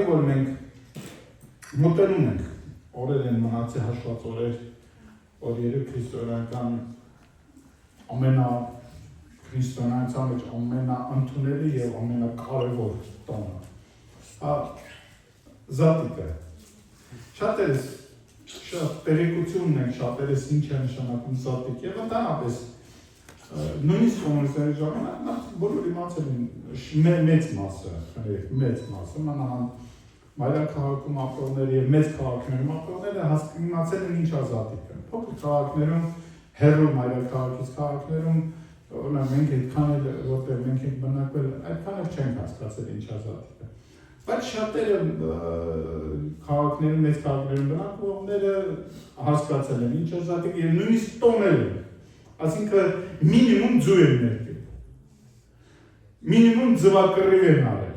որ մենք մոտենում ենք օրեր են մնացի հաշված օրեր, որ երբ քրիստոնեական քրիստոնեության մեջ ամենաընդունելի եւ ամենակարևոր տոնը։ Զատիկը։ Շատերս շատ տեղեկությունն են, շատերս ինչ է նշանակում զատիկ եւ ընդհանրապես նույնիսկ կոմունիստների ժամանակ բոլոր իմացել են մեծ մասը, մանավանդ մայրաքաղաքում ապրողները եւ մեծ քաղաքներում ապրողները իմացել են ինչ է զատիկը։ Փոքր քաղաքներում, հեռու մայրաքաղաքից քաղաքներում օրինակ մենք այդքան էլ որտեղ մենք ենք բնակվել, այդքան էլ չենք հասկացել ինչ է զատիկը։ Բայց շատերը քաղաքներում, մեծ քաղաքներում բնակվողները հասկացել են ինչ է զատիկը եւ նույնիսկ տոնել են։ Այսինքն մինիմում ձու են ներկել։ Մինիմում ձվակռիվ են արել։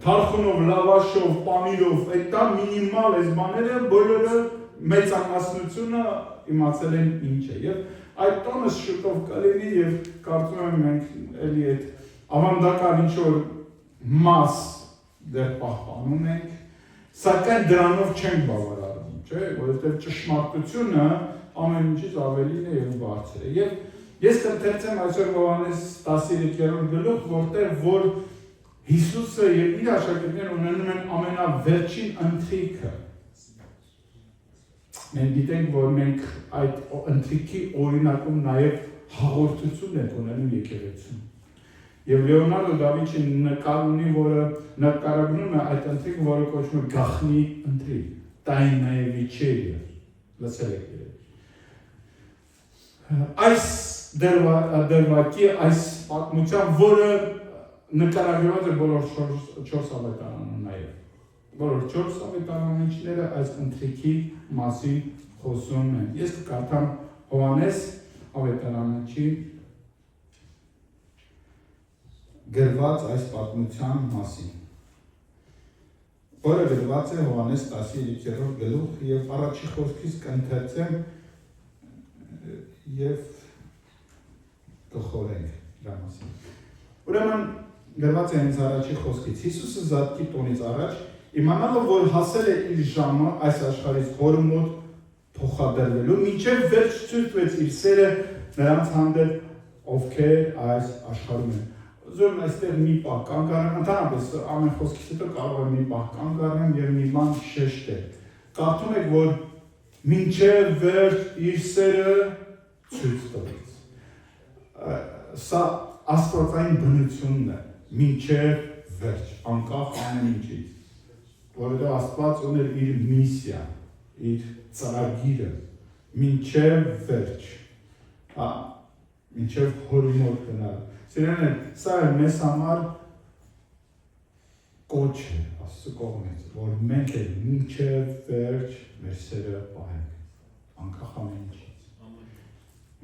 Թարխունով, լավաշով, պանիրով, այդ դա մինիմալ այս բաները բոլորը մեծամասնությունը իմացել են ինչ է։ Եվ այդ տոնը շուտով կլինի եւ կարծում եմ մենք էլի այդ ավանդական ինչ-որ մաս դեռ պահպանում ենք, սակայն դրանով չենք բավարարվում, չէ՞, որովհետեւ ճշմարտությունը ամեն ինչից ավելին է եւ բարձր է։ Եվ ես կընթերցեմ այսօր Հովհաննես 13-րդ գլուխ, որտեղ որ Հիսուսը եւ իր աշակերտները ունենում են ամենավերջին ընթրիքը։ Մենք գիտենք, որ մենք այդ ընթրիքի օրինակում նաեւ հաղորդություն ենք ունենում եկեղեցում։ Եվ Լեոնարդո դա Վինչի նկար ունի, որը նկարագրում է այդ ընթրիքը, որը կոչվում է գաղտնի ընթրիք, Տայնայե վիճերիա, լսել եք երևի։ Այս դերվակի այս պատմության, որը նկարագրված է բոլոր 4 ավետարանում նաև։ Բոլոր 4 ավետարանիչները այս ընթրիքի մասին խոսում են։ Ես կկարդամ Հովհաննես ավետարանիչի գրված այս պատմության մասին, որը գրված է Հովհաննես 13-րդ գլուխ եւ առաջի խոսքից կընթերցեմ եւ կխորենք դրա մասին։ Ուրեմն գրված է հենց առաջի խոսքից. Հիսուսը զատկի տոնից առաջ իմանալով, որ հասել է իր ժամը այս աշխարհից հոր մոտ փոխադրվելու, մինչև վերջ ցույցվեց իր սերը նրանց հանդեպ, ովքեր այս աշխարհում են։ Ուզում եմ այստեղ մի պահ կանգ առնեմ, ընդհանրապես ամեն խոսքից հետո կարող եմ մի պահ կանգ առնեմ եւ մի բան շեշտել։ Կարծում եք, որ մինչև վերջ իր սերը ցույց տվեց։ Սա աստվածային բնությունն է, մինչև վերջ, անկախ ամեն ինչից, որովհետև Աստված ուներ իր միսիա, իր ծրագիրը, մինչև վերջ, մինչև հոր մոտ գնալ։ Սիրելիներ, սա է մեզ համար կոչ է Աստծո կողմից, որ մենք էլ մինչև վերջ մեր սերը պահենք, անկախ ամեն ինչից։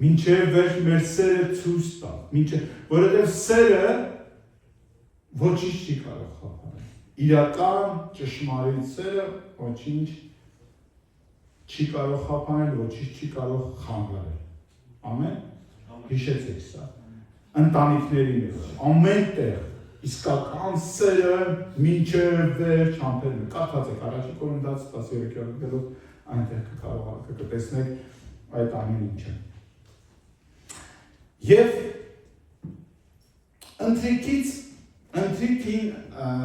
Մինչև վերջ մեր սերը ցույց տա, որովհետև սերը ոչինչ չի կարող խափանել։ Իրական ճշմարիտ սերը ոչինչ չի կարող խափանել, ոչինչ չի կարող խանգարել։ Ամեն։ Հիշեցեք սա։ Ընտանիքների մեջ, ամեն տեղ իսկական սերը մինչև վերջ համբերում է։ Կարդացեք առաջի Կորինթացիս 13-րդ գլուխ, այնտեղ կտեսնեք այդ ամեն ինչը։ Եվ ընթրիքին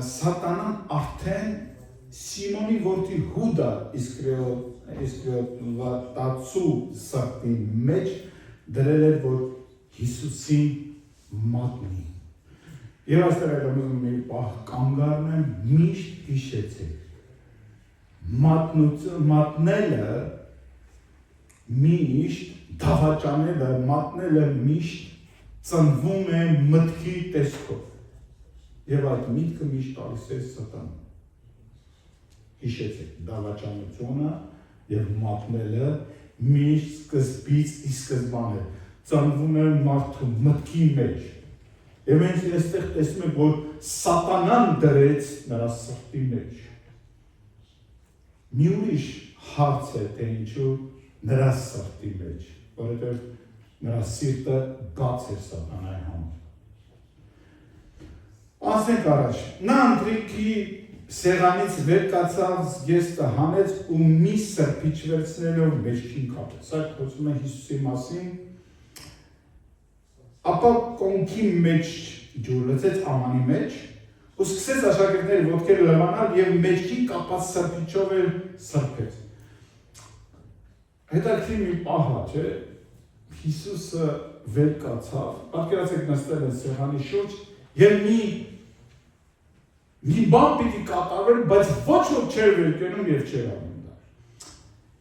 սատանան արդեն Սիմոնի որդի Հուդա Իսկարիոտացու սրտի մեջ դրել էր, որ Հիսուսին մատնի։ Եվ այստեղ այդում մի պահ կանգ առնեմ, միշտ հիշեցեք։ Մատնելը միշտ դավաճանելը, մատնելը միշտ ծնվում է մտքի տեսքով։ Եվ այդ միտքը միշտ տալիս է սատանան։ Հիշեցեք, դավաճանությունը եւ մատնելը միշտ սկզբից ի սկզբանե ծնվում է մարդու մտքի մեջ։ Եվ մենք այստեղ տեսնում ենք, որ սատանան դրեց նրա սրտի մեջ։ Մի ուրիշ հարց է, թե ինչու նրա սրտի մեջ, որովհետև նրա սիրտը բաց էր սատանայի համար։ Ասենք առաջ, նա ընթրիքի սեղանից վեր կացավ, զգեստը հանեց ու մի սրբիչ վերցնելով մեջքին կապեց։ Սա խոսում է Հիսուսի մասին։ Ապա կոնքի մեջ ջուր լցեց ամանի մեջ ու սկսեց աշակերտների ոտքերը լվանալ եւ մեջքին կապած սրբիչով էլ սրբեց։ Հետաքրքիր մի պահ է, չէ՞։ Հիսուսը վեր կացավ, պատկերացեք նստել է սեղանի շուրջ եւ մի բան պիտի կատարվեր, բայց ոչ ոք չէր վեր կենում եւ չէր անում դա։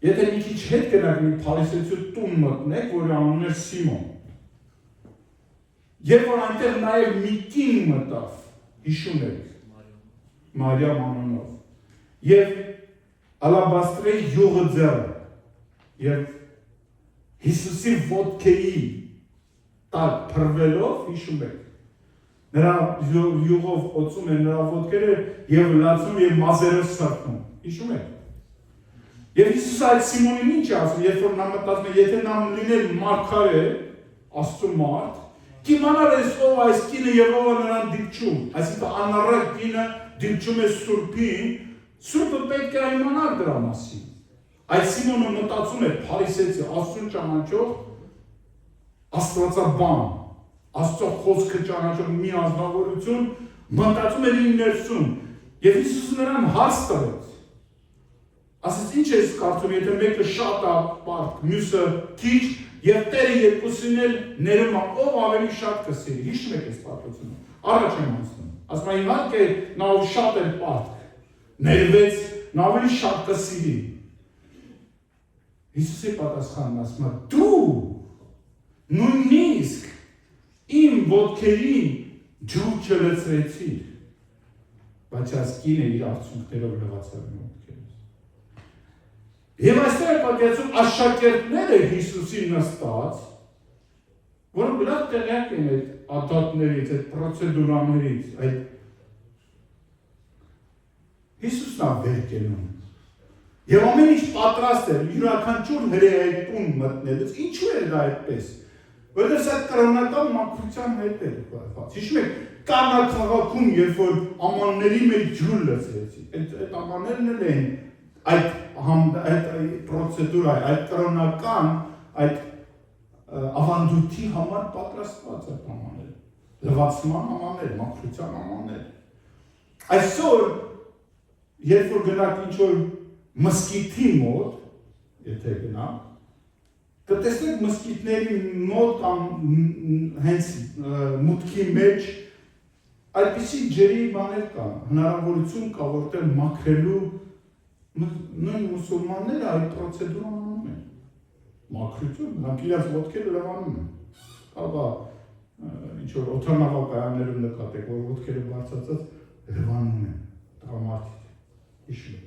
Եթե մի քիչ հետ գնաք մի փարիսեցու տուն մտնեք, որի անունն էր Սիմոն։ Երբ որ այնտեղ նաեւ մի կին մտավ, հիշում եք, Մարիամ անունով, եւ ալաբաստրե յուղը ձեռը, եւ Հիսուսի ոտքերի տակ փռվելով, հիշում եք, նրա յուղով օծում են նրա ոտքերը եւ լացում եւ մազերով սրբում, հիշում եք։ Եվ Հիսուսը այդ Սիմոնին ինչ է ասում, երբ որ նա մտածում է, եթե նա լիներ մարգարե, Աստծո մարդ, կիմանար ով այս կինը եւ ով է նրան դիպչում, այսինքն անառակ կինը դիպչում է Սուրբին, Սուրբը պետք է իմանար դրա մասին։ Այդ Սիմոնը մտածում է փարիսեցի, Աստծուն ճանաչող աստվածաբան, Աստծո խոսքը ճանաչող մի անձնավորություն, մտածում էր իր ներսում, եւ Հիսուսը նրան հարց տվեց։ Ասեց, ինչ ես կարծում, եթե մեկը շատ է բարդ, մյուսը քիչ, եւ Տերը երկուսին էլ ներում է, ով ավելի շատ կսիրի։ Հիշում եք այս պատմությունը։ Առաջ եմ ասում։ Ասում է, իհարկե, նա ով շատ էր բարդ, ներվեց, նա ավելի շատ կսիրի։ Հիսուսի պատասխանն ասում է, դու նույնիսկ իմ ոտքերին ջուր չլցրեցիր, բայց այս կինը իր արցունքներով լվացավ իմ ոտքերից։ Եվ այստեղ է պատկերացում աշակերտները Հիսուսի նստած, որոնք գրած տեղյակ են այդ ադատներից, այդ պրոցեդուրաներից, այդ Հիսուսն է վեր կենում։ Եվ ամեն ինչ պատրաստ էր, յուրաքանչյուր հրեայի տուն մտնելուց, ինչու էր դա այդպես։ Որովհետև սա կրոնական մաքրության հետ էր կապված։ Հիշում եք, Կանա քաղաքում, երբ որ ամանների մեջ ջուր լցրեցին, այդ ամաններն էլ են այդ պրոցեդուրայի, այդ կրոնական, այդ ավանդույթի համար պատրաստված այդ ամանները, լվացման ամաններ, մաքրության ամաններ։ Այսօր, երբ որ գնաք ինչ-որ մսկիթի մոտ, եթե գնաք, կտեսնեք մսկիթների մոտ կամ հենց մուտքի մեջ այդպիսի ջրի բաներ կան, հնարավորություն կա, որտեղ մաքրելու նույն մուսուլմանները այդ պրոցեդուրան անում են։ Մաքրություն, նրանք իրաց ոտքերը լվանում են։ Կարող է ինչ-որ օդանավակայաններում նկատեք, որ ոտքերը բարձրացած լվանում են, տղամարդիկ, հիշում եք։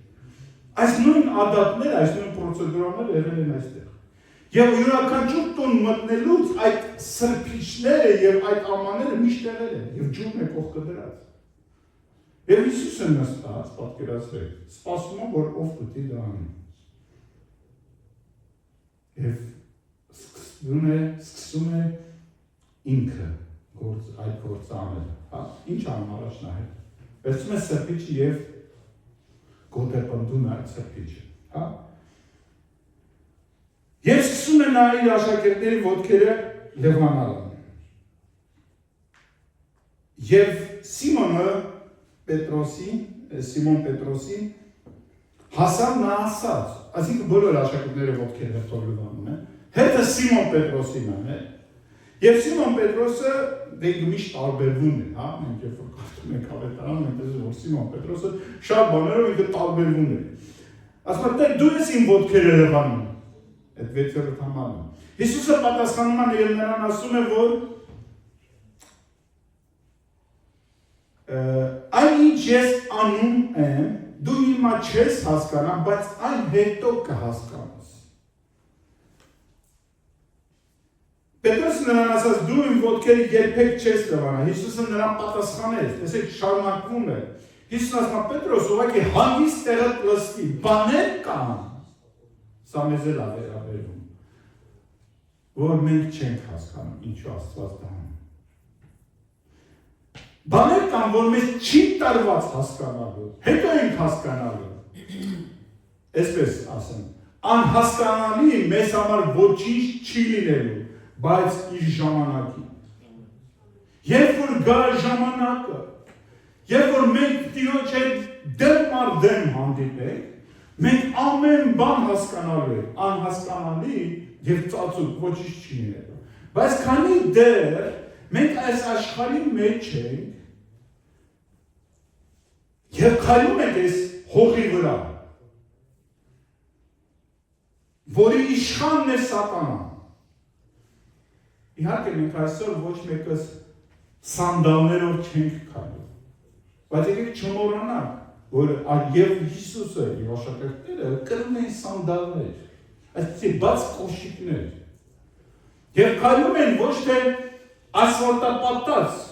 Այս նույն ադատները, այս նույն պրոցեդուրաները եղել են այստեղ։ Եվ յուրաքանչյուր տուն մտնելուց այդ սրբիչները եւ այդ ամանները միշտ եղել են եւ ջուրն է կողքը դրած։ Եվ Հիսուսը նստած, պատկերացրեք, սպասում է, որ ով պիտի դա անի։ Եվ սկսում է ինքը այդ գործը անել, հա, ինչ անում առաջ նայել։ Վերցում է սրբիչը եւ գոտեպնդում է այդ սրբիչը, հա։ Եվ սկսում է նա իր աշակերտների ոտքերը լվանալը։ Եվ Սիմոն Պետրոսին հասավ նա ասաց, այսինքն բոլոր աշակերտները ոտքերը հերթով լվանում են, հետը Սիմոն Պետրոսին է, եւ Սիմոն Պետրոսը միշտ տարբերվում է, հա, մենք երբ որ կարդում ենք ավետարանը, մենք տեսնում որ Սիմոն Պետրոսը շատ բաներով ինքը տարբերվում է։ Ասում է, դու ես իմ ոտքերը լվանում։ Այդ 6-րդ համարը։ Հիսուսը պատասխանում է եւ նրան ասում է, որ այն ինչ ես անում եմ, դու հիմա չես հասկանա, բայց այն հետո կհասկանաս։ Պետրոսը նրան ասաց, դու իմ ոտքերը երբեք չես լվանա։ Հիսուսը նրան պատասխանեց, տեսեք շարունակվում է։ Հիսուսն ասում է, Պետրոս, ուղղակի հանգիստ տեղը լսվի, բաներ կան։ Սա մեզ էլ է վերաբերում, որ մենք չենք հասկանում, ինչու Աստված դա անում։ Բաներ կան, որ մեզ չի տարված հասկանալու, հետո ենք հասկանալու, այսպես ասեմ, անհասկանալի մեզ համար ոչինչ չի լինելու, բայց իր ժամանակի։ Երբ որ գա ժամանակը, երբ որ մենք Տիրոջ հետ դեմ առ դեմ հանդիպենք, մենք ամեն բան հասկանալու ենք, անհասկանալի եւ ծածուկ ոչինչ չի լինելու։ Բայց քանի դեռ մենք այս աշխարհի մեջ ենք եւ քայլում ենք այս հողի վրա, որի իշխանն է Սատանան։ Իհարկե մենք այսօր ոչ մեկս սանդալներով չենք քայլում, բայց եկեք չմոռանանք, որ եւ Հիսուսը եւ աշակերտները կրում էին սանդալներ, այսինքն բաց կոշիկներ, եւ քայլում են ոչ թե ասֆալտապատած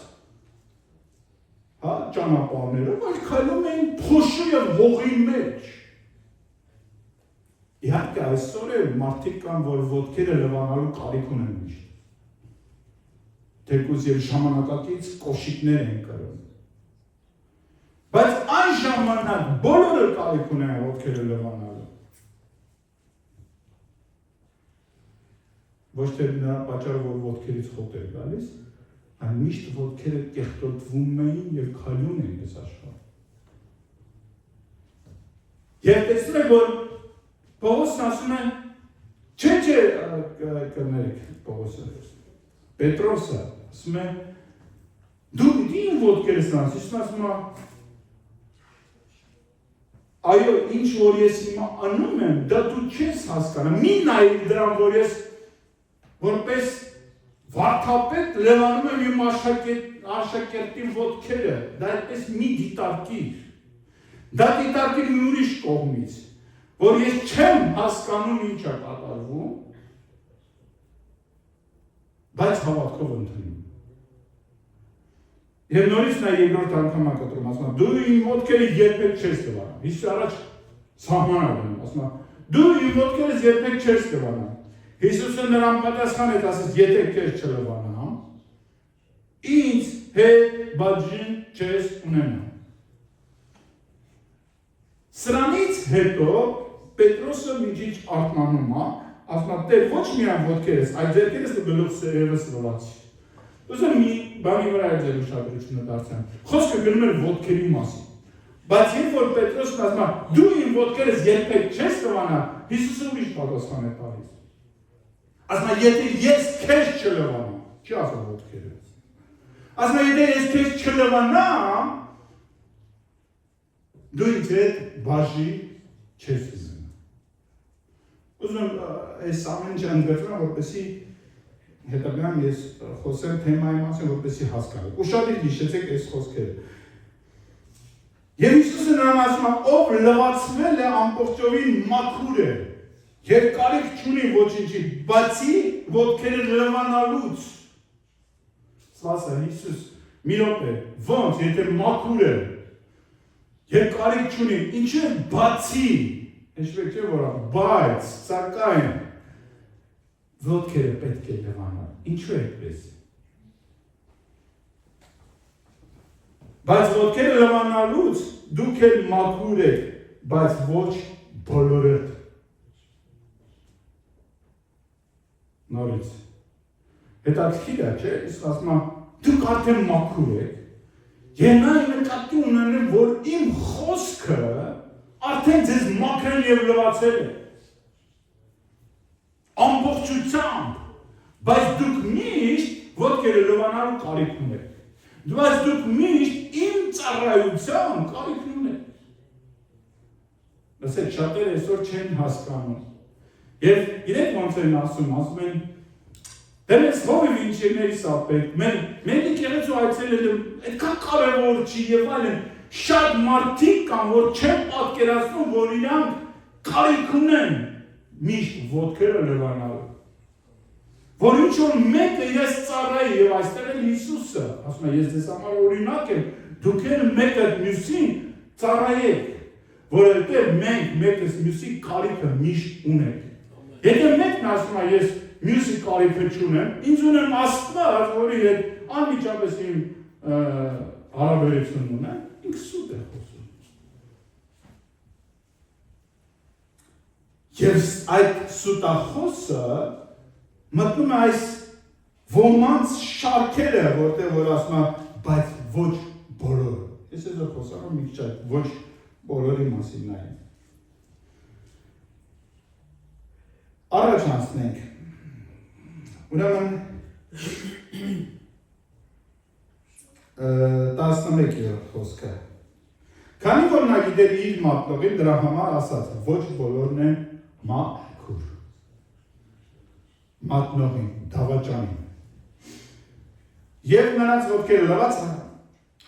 ճանապարհներով, այլ քայլում են փոշու եւ հողի մեջ։ Իհարկե այսօր մարդիկ կան, որ ոտքերը լվանալու կարիք ունեն միշտ, թեկուզ եւ ժամանակակից կոշիկներ են կրում, բայց այն ժամանակ բոլորը կարիք ունեն ոտքերը լվանալու, ոչ թե նրա պատճառով, որ ոտքերից խոտ էր գալիս, այլ միշտ ոտքերը կեղտոտվում էին եւ քայլում էին այս աշխարհում։ Եվ տեսնում եք, որ Պողոսն ասում է, չէ, կներեք Պողոսը, Պետրոսը, ասում է, դու դին ոտքերս նանց, իսում ասում է, այո, ինչ որ ես հիմա անում եմ, դա դու չես հասկանում, մի նայիր դրան, որ ես որպես վարդապետ լևանում եմ իմ աշակերտի ոտքերը, դա այդպես մի դիտարկիր, դա դիտարկիր մի ուրիշ կողմից, որ ես չեմ հասկանում ինչ է կատարվում, բայց հավատքով ընդունում։ Եվ նորից նա երկրորդ անգամ կտրում, ասում է, դու իմ ոտքերը երբեք չես լվանա։ Հիսուսը առաջ սահման անում, ասում է, դու իմ ոտքերս երբեք չես լվանա։ Հիսուսը նրան պատասխան է ասես, եթե քեզ չլվանամ, ինձ հետ բաժին չես ունենա։ Սրանից հետո Պետրոսը միջիչ արթնանում է, ասում է, Տեր, ոչ միայն ոտքերս, այլ ձեռքերս ու գլուխս ևս լվացի։ Ուզում մի բանի վրա է ձեր ուշադրությունը դարձան։ Խոսքը գնում էր ոտքերի մասին։ Բայց երբ որ Պետրոսն ասում է, դու իմ ոտքերս երբեք չես լվանա, Հիսուսը ուրիշ պատասխան է տալիս։ Ասում է, եթե ես քեզ չլվանամ, չի ասում ոտքերս։ Ասում է, եթե ես քեզ չլվանամ, դու ինձ հետ բաժի չես ունենա։ Ուզում այս ամեն ինչ ընդգրկում եմ, որպեսզի հետագայում ես խոսեմ թեմայի մասին, որպեսզի հասկանաք։ Ուշադիր հիշեցեք այս խոսքերը։ Եվ Հիսուսը նրան ասում է, ով լվացվել է ամբողջովին մաքուր է, եւ կարիք չունի ոչինչի, բացի ոտքերը լվանալուց։ Սպասա, Հիսուս, մի րոպե, ոնց, եթե մաքուր է, եւ կարիք չունի, ինչու է բացի, հիշվեք չէ՞ որ բայց, սակայն, ոտքերը պետք է լվանալ, ինչու է այդպես։ Բայց ոտքերը լվանալուց դուք էլ մաքուր եք, բայց ոչ բոլորդ։ Նորից, հետաքրքիր է, չէ՞, իսկ ասում է, դուք արդեն մաքուր եք, եւ նա նկատի ունենեմ, որ իմ խոսքը արդեն ձեզ մաքրել եւ լվացել է։ Ամբողջությամբ, բայց դուք միշտ ոտքերը լվանալու կարիք ունեք։ Բայց դուք միշտ իմ ծառայության կարիք ունեք։ Լսեք, շատերը այսօր չեն հասկանում։ Եվ իրենք ոնց են ասում են, դե մեզ հովիվ ինժեներիս ապետ, մենք եկեղեցու այցելել եմ, այդքան կարևոր չի եւ այլն, շատ մարդիկ կան, որ չեն պատկերացնում, որ իրանք կարիք ունեն միշտ ոտքերը լվանալու։ Որ ինչ որ մեկը ես ծառայի եւ այստեղ էլ Հիսուսը, ասում է, ես ձեզ համար օրինակ եմ, դուք էլ մեկը մյուսին ծառայեք, որովհետեւ մենք մեկս մյուսի կարիքը միշտ ունենք։ Եթե մեկն ասում է, ես մյուսի կարիքը չունեմ, ինձ ունեմ Աստված, որի հետ անմիջապես իմ հարաբերություն ունեն, ինքը սուտ է խոսում։ Եվ այդ սուտախոսը մտնում է այս ոմանց շարքերը, որտեղ որ ասում է, բայց ոչ բոլորը։ Ես ես խոսում եմ մի քիչ այդ ոչ բոլորի մասին նայեն։ Առաջ անցնենք։ Ուրեմն 11-րդ խոսքը։ Քանի որ նա գիտեր իր մատնողին, դրա համար ասաց, ոչ բոլորն են մաքուր։ Մատնողին, դավաճանին։ Եվ նրանց ոտքերը լվաց,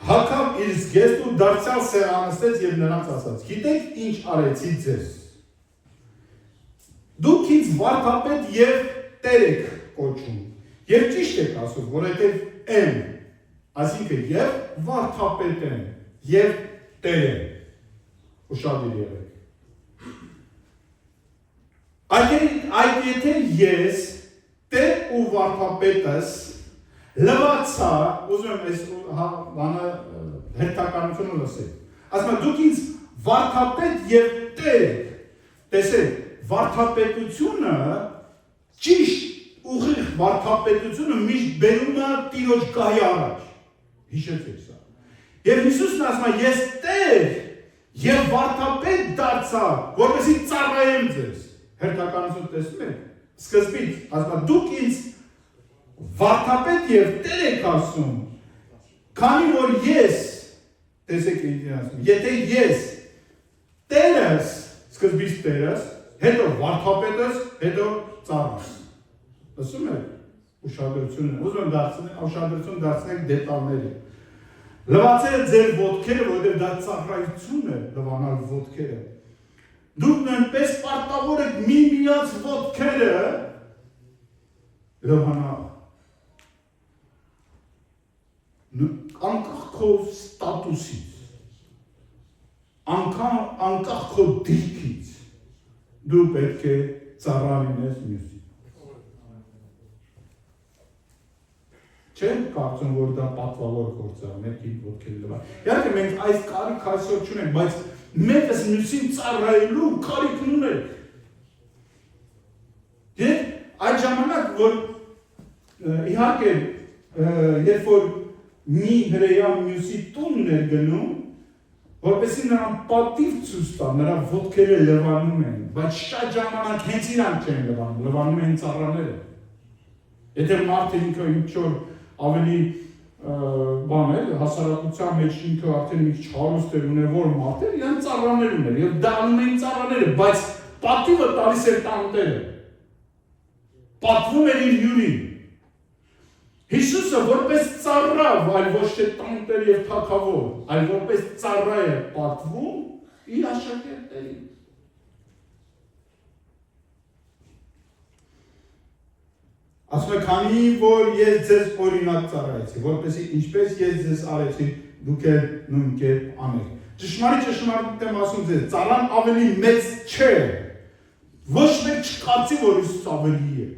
հագավ իր զգեստ ու դարձյալ սեղանստեց եւ նրանց ասաց. Գիտեք ինչ արեցի ձեզ։ Դուք ինձ վարդապետ եւ տեր եք կոչում։ Եվ ճիշտ եք ասում, որովհետեւ եմ, այսինքն եւ վարդապետ եմ, եւ տեր եմ։ Ուշադիր եղեք։ Այդ եթե ես տեր ու վարդապետս լվացա, ուզում եմ այս բանը հերթականությունը լսեք։ Ասում եմ, դուք ինձ վարդապետ եւ տեր եք։ Տեսեք, վարդապետությունը ճիշտ ուղիղ վարդապետությունը միշտ բերում է Տիրոջ գահի առաջ։ Հիշեցեք սա։ Եվ Հիսուսն ասում է, ես տեր եւ վարդապետ դարձա, որպեսզի ծառայեմ ձեզ։ Հերթականություն տեսնում եք։ Սկզբից ասում է, դուք ինձ վարդապետ եւ տեր եք ասում, քանի որ ես, տեսեք ինչ ասում, եթե ես տերս, սկզբից տերս, հետո վարդապետս, հետո ծառաս։ Լսում եք ուշադրությունը, ուզում եմ ուշադրություն դարձնենք դետալների։ Լվացել ձեր ոտքերը, որովհետև դա ծառայություն է, լվանալ ոտքերը։ Դուք նույնպես պարտավոր եք միմյանց ոտքերը լվանալ։ Անկախ քո ստատուսից, անկախ քո դիրքից, դու պետք է ծառա լինես մյուսին։ Չեմ կարծում, որ դա պատվավոր գործ է, մեկին ոտքերը լվալ։ Իհարկե մենք այս կարիք այսօր չունենք, բայց մեկս մյուսին ծառայելու կարիք ունենք։ Եվ այդ ժամանակ, որ իհարկե, երբ որ մի հրեա մյուսի տունն էր գնում, որպեսզի նրան պատիվ ցույց տա, նրա ոտքերը լվանում են, բայց շատ ժամանակ հենց իրանք չեն լվանում, լվանում են ծառաները։ Եթե մարդը ինքը ինչ-որ ավելի բան է, հասարակության մեջ ինքը արդեն մի քիչ հարուստ էր ունևոր մարդ էր, իրան ծառաներ ուներ, եւ դառնում էին ծառաները, բայց պատիվը տալիս էր տանտերը։ Պատվում էր իր հյուրին։ Հիսուսը որպես ծառա, այլ ոչ թե տանտեր եւ թագավոր, այլ որպես ծառա է պատվում իր աշակերտներին։ Ասում է, քանի որ ես ձեզ օրինակ ծառայեցի, որպեսզի ինչպես ես ձեզ արեցի, դուք էլ նույն կերպ անեք։ Ճշմարիտ եմ ասում ձեզ, ծառան ավելի մեծ չէ, ոչ մեկ չկարծի, որ Հիսուս ավելի է։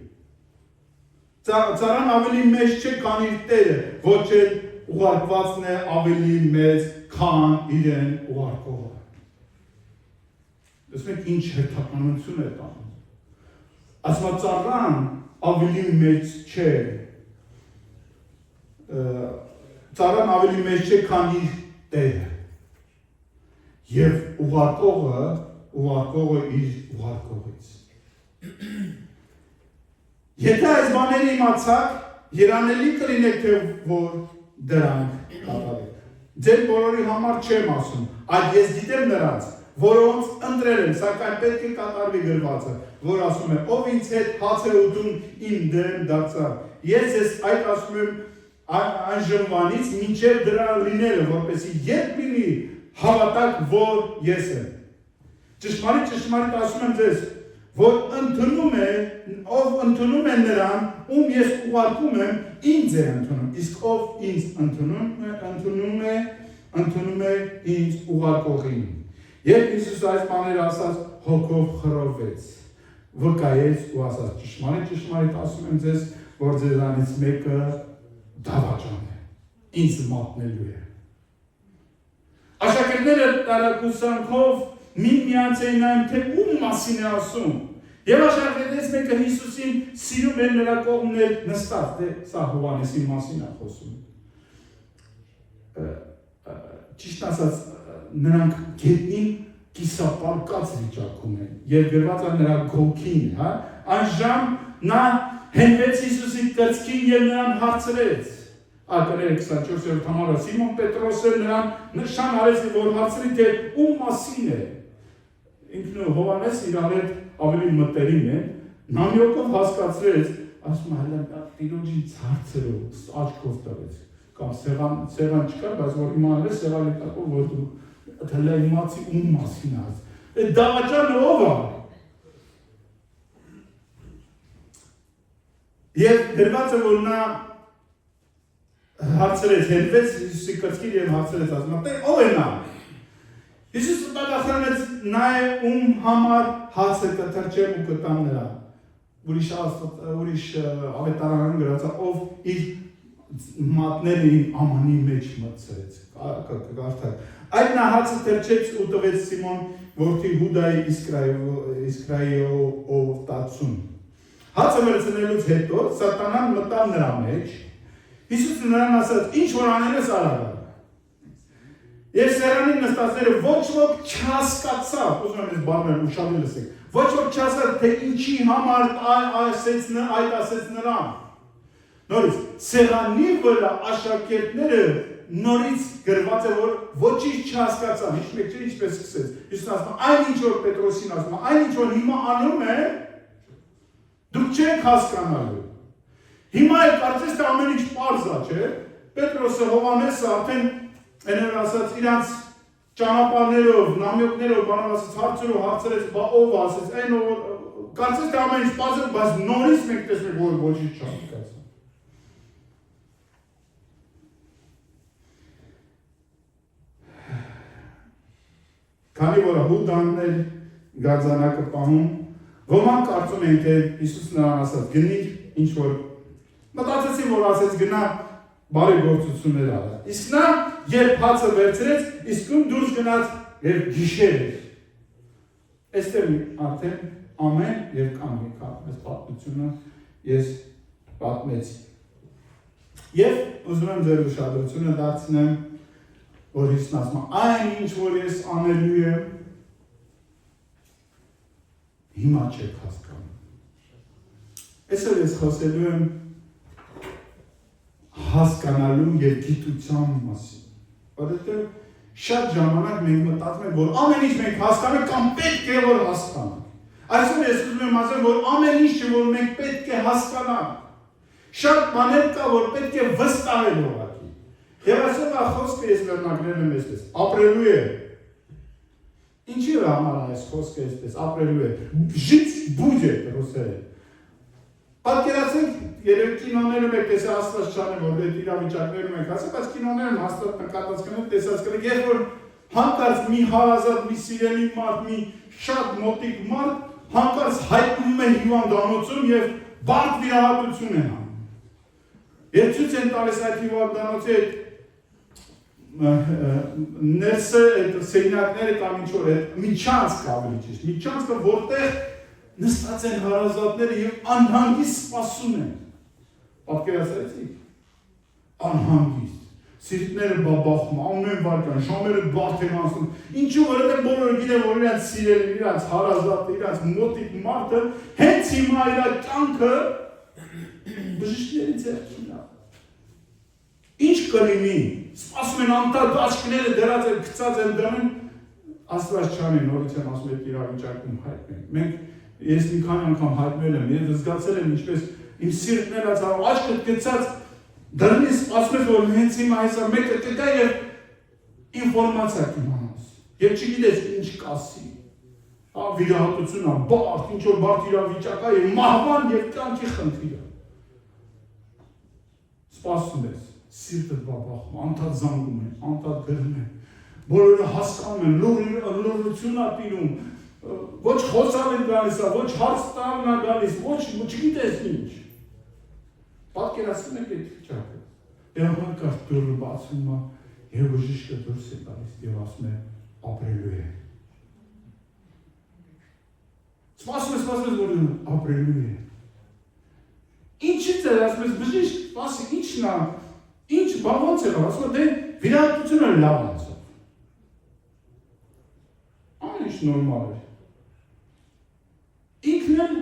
Ծառան ավելի մեծ չէ, քան իր տերը, ոչ էլ ուղարկվածն է ավելի մեծ, քան իրեն ուղարկողը։ Տեսնեք ինչ հերթականություն է տանում։ Ասում է, ծառան ավելի մեծ չէ, ծառան ավելի մեծ չէ, քան իր տերը, և ուղարկողը իր ուղարկողից։ Եթե այս բաները իմացաք, երանելի կլինեք, թե որ դրանք կատարեք։ Ձեր բոլորի համար չեմ ասում, այլ ես գիտեմ նրանց, որոնց ընտրել եմ, սակայն պետք է կատարվի գրվածը, որ ասում է, ով ինձ հետ հաց է ուտում, իմ դեմ դարձավ։ Ես ես այդ ասում եմ այն ժամանից մինչև դրա լինելը, որպեսզի երբ լինի հավատակ, որ ես եմ։ Ճշմարիտ ասում եմ ձեզ, որ ով ընդունում է նրան, ում ես ուղարկում եմ, ինձ է ընդունում, իսկ ով ինձ ընդունում է ինձ ուղարկողին։ Երբ Հիսուս այս բաները ասաց, հոգով խռովվեց, վկայեց ու ասաց, ճշմարիտ ասում եմ ձեզ, որ ձեզանից մեկը դավաճան է, ինձ մատնելու է։ Աշակերտները տարակուսանքով միմյանց էին նայում, թե ում մասին է ասում։ Եվ աշակերտներից մեկը Հիսուսին սիրում էր նրա կողմն նստած, թե սա Հովհաննեսի մասին է խոսում։ Ճիշտ ասած, նրանք գետնին կիսապարկած վիճակում են, եւ գրված է նրա գոգին, հա։ Այժմ նա հենվեց Հիսուսի կրծքին եւ նրան հարցրեց։ Ակրեր 24-րդ համարը Սիմոն Պետրոսը նրան նշան արեց, որ հարցրի, թե ում մասին է։ Ինքն Հովհաննես իրար հետ ավելի մտերիմ է, նամյոկով հասկացրեց, ասում է, հələ տիրոջից հարցրով, աչքով տվեց, կամ սեղան չկար, բայց որ իմանալը սեղանի տակով, որ դու հələ իմացի ում մասին ասում։ Այդ դավաճանը ով է։ Եվ գրված է, որ նա հարցրեց, հենվեց Հիսուսի կրծքին եւ հարցրեց, ասում է, ով է նա։ Հիսուսը պատասխանեց, նա է ում համար հացը կթրջեմ ու կտամ նրա։ Ուրիշ ավետարանում գրած է, ով իր մատները իր ամանի մեջ մտցրեց։ Կարդալ։ Այդ նա հացը թրջեց ու տվեց Սիմոն որդի Հուդայի Իսկարիովով տածուն։ Հացը վերցնելուց հետո Սատանան մտավ նրա մեջ։ Հիսուսը նրան ասաց, ինչ որ անել ես արագ։ Եվ սեղանին նստածները ոչ ոք չհասկացավ, ուզում եմ ես բառները ուշադրել լսեք, ոչ ոք չհասկացավ, թե ինչի համար այդ ասեց նրան։ Նորից, սեղանի վրա աշակերտները նորից գրված է, որ ոչինչ չհասկացան, ինչպես սկսեց։ Հիսուսն ասում է, այն ինչ որ Պետրոսին ասում է, այն ինչ որ հիմա անում է, դուք չեք հասկանալու։ Հիմա էլ կարծես թե ամեն ինչ պարզ է, չէ՞։ Պետրոսը, Հովհաննեսը արդեն Էներ ասաց իրանց ճանապարհներով, նամյոկներով, բանով ասաց հարցերով հարցրեց, բա ով ասեց, այն ով կարծես թե ամեն ինչ պարզ է, բայց նորից մենք տեսնում ենք, որ ոչինչ չհասկացա։ Քանի որ Հուդան էր գարձանակը պահում, ոմանք կարծում են, թե Հիսուսն նրան ասաց, գնիր ինչ որ մտածեցին, որ ասեց գնա բարեգործություններ արա։ Իսկ նա երբ հացը վերցրեց, իսկույն դուրս գնաց եւ գիշեր էր։ Այստեղ արդեն ամեն եւ կան եկա, այս պատմությունը ես պատմեցի։ Եվ ուզում եմ ձեր ուշադրությունը դարձնեմ, որ Հիսուսն ասում է, այն ինչ որ ես անելու եմ, հիմա չեք հասկանում։ Այսօր ես խոսելու եմ հասկանալու եւ գիտության մասին։ Որովհետեւ շատ ժամանակ մենք մտածում ենք, որ ամեն ինչ մենք հասկանում կամ պետք է որ հասկանանք։ Այսօր ես ուզում եմ ասեմ, որ ամեն ինչ որ մենք պետք է հասկանանք։ Շատ բաներ կա, որ պետք է վստահել ուղղակի։ Եվ այսօր խոսքը ես վերնագրել եմ այսպես, ապրելու է։ Ինչի՞ է համար այս խոսքը այսպես, ապրելու է։ Жить будет ռուսերեն։ Պատկերացրեք, երեք կինոներում եք տեսա աստված չանեմ, որ այդ իրավիճակներում եք ասել, բայց կինոներում հաստատ նկատած կնեք, տեսած կնեք, երբ որ հանկարծ մի հարազատ, մի սիրելի մարդ, մի շատ մոտիկ մարդ, հանկարծ հայտնվում է հիվանդանոցում եւ բարդ վիրահատություն են անում։ Եվ ցույց են տալիս այդ հիվանդանոցի այդ ներսը, այդ սենյակները կամ ինչ որ այդ միջանցք ավելի ճիշտ, միջանցքը որտեղ նստած են հարազատները եւ անհանգիստ սպասում են։ Պատկերացրեցիք։ Անհանգիստ։ Սիրտները բաբախում, ամեն վարքան, ժամերը բարդ են անցնում։ Ինչու՞ որովհետեւ բոլորը գիտեն, որ իրանց սիրելի, իրանց հարազատը, իրանց մոտիկ մարդը հենց հիմա իր կյանքը բժիշկների ձեռքին է։ Ինչ կլինի։ Սպասում են անտառ աչքները դրած են, գցած են դրան, Աստված չանի, նորից եմ ասում այդ իրավիճակում հայտնենք։ Մենք ես մի քանի անգամ հայտնել եմ, ես զգացել եմ ինչպես իմ սիրտն էլ ացավ, աչքդ գցած դրնի սպասում ես, որ հենց հիմա այսա մեկը կգա եւ ինֆորմացիա կիմանաս։ Եվ չգիտես ինչ կասի։ Վիրահատություն է, բարդ, ինչ որ բարդ իրավիճակ է եւ մահվան եւ կյանքի խնդիր է։ Սպասում ես, սիրտը բաբախում, անդադ զանգում են, անդադ գրում են։ Բոլորը հասկանում են, լուրություն է տիրում, ոչ խոսալ են գալիս, ոչ հարց տալն է գալիս, ոչ չգիտես ինչ։ Պատկերացնում եք այդ վիճակը։ Եվ հանկարծ դուրը բացվում է Եվ բժիշկը դուրս է տալիս եւ ասում է ապրելու է։ Սպասում որ ապրելու է։ Ինչի՞ց է ասում ես բժիշկ, ասի ի՞նչն է, ինչ բան ոնց է, ասում է դե վիրահատությունը լավ անցավ։ Ամեն ինչ նորմալ է։ Ինքն էլ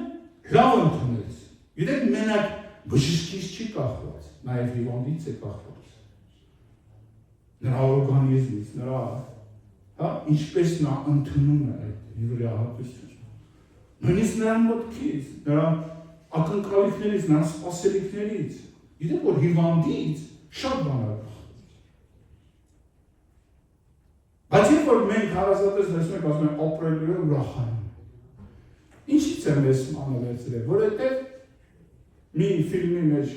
լավ ընդունեց։ Գիտեք, մենակ բժիշկից չի կախված, նաև հիվանդից է կախված։ Նրա օրգանիզմից, նրա, ինչպես նա ընդունում է այդ վիրահատությունը։ Նույնիսկ նրա մտքից, նրա ակնկալիքներից, նրա սպասելիքներից։ Գիտեք, որ հիվանդից շատ բան է կախված։ Բայց երբ որ մենք հարազատես լսում ենք, ասում ենք ապրելու է ուրախանում։ Ինչից է մեզ անվերցրել, որովհետև մի ֆիլմի մեջ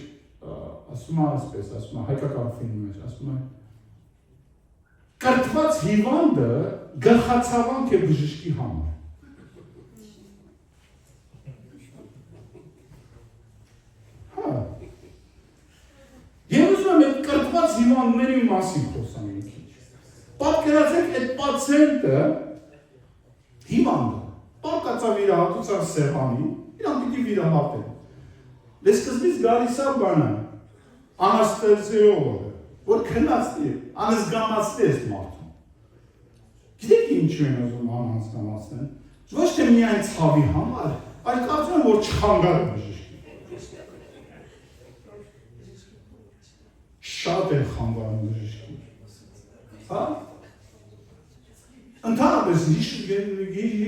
ասում է այսպես, ասում է հայկական ֆիլմի մեջ, ասում է կրթված հիվանդը գլխացավանք է բժշկի համար։ Եվ ուզում եմ այդ կրթված հիվանդների մասին խոսամ մի քիչ։ Պատկերացրեք այդ պացիենտը հիվանդը Պարկացա վիրահատության սեղանի, իրան պիտի վիրահատեն։ Դե սկզբից գալիս է բանը, անաստեզիոլոգը, որ քննացնի, անզգամացնի այս մարդուն։ Գիտեք ինչու են ուզում անզգամացնեն։ Ոչ թե միայն ցավի համար, այլ կարծում եմ, որ չխանգարը բժշկի։ Շատ են խանգարում բժշկի։ Հա՞։ Ընդհանրապես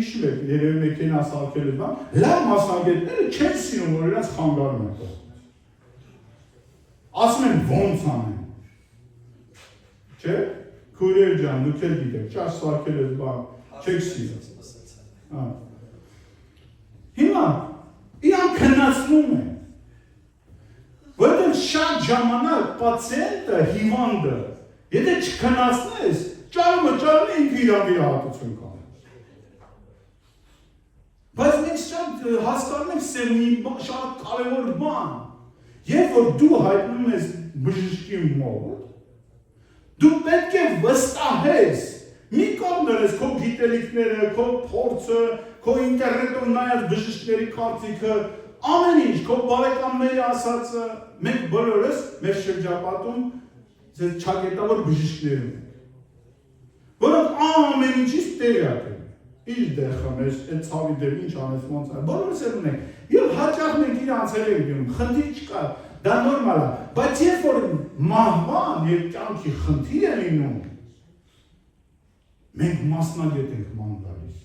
հիշում եք, երևի մեքենա սարքելուց բան, լավ մասնագետները չեն սիրում, որ իրենց խանգարում են կողմից։ Ասում են ոնց անեն։ Չէ՞, քույրեր ջան, դուք էլ գիտեք, ճաշ սարքելուց բան, չեք սիրում։ Հիմա իրան քննացնում են, որովհետև շատ ժամանակ պացիենտը, հիվանդը, եթե չքննացնես, ճարումը ինքը իրան վիրահատություն կան։ Բայց մենք շատ հասկանում ենք սերմի շատ կարևոր բան։ Երբ որ դու հայտնում ես բժշկի մոտ, դու պետք է վստահես, մի կողմ դրես քո գիտելիքները, քո փորձը, քո ինտերնետով նայած բժիշկների կարծիքը, ամեն ինչ, քո բարեկամների ասածը, մենք բոլորս մեր շրջապատում չագետավոր բժիշկներ ունենք։ Որոնք ամեն ինչից տեղյակ են։ Ինչ դեր խմես, այդ ցավի դեմ ինչ անես, ոնց է։ Բոլորս էլ ունենք։ Եվ հաճախ մենք իրանց էլ ենք դնում, խնդիր չկա, դա նորմալ է։ Բայց երբ որ մահվան եւ կյանքի խնդիր է լինում, մենք մասնագետ ենք ման գալիս։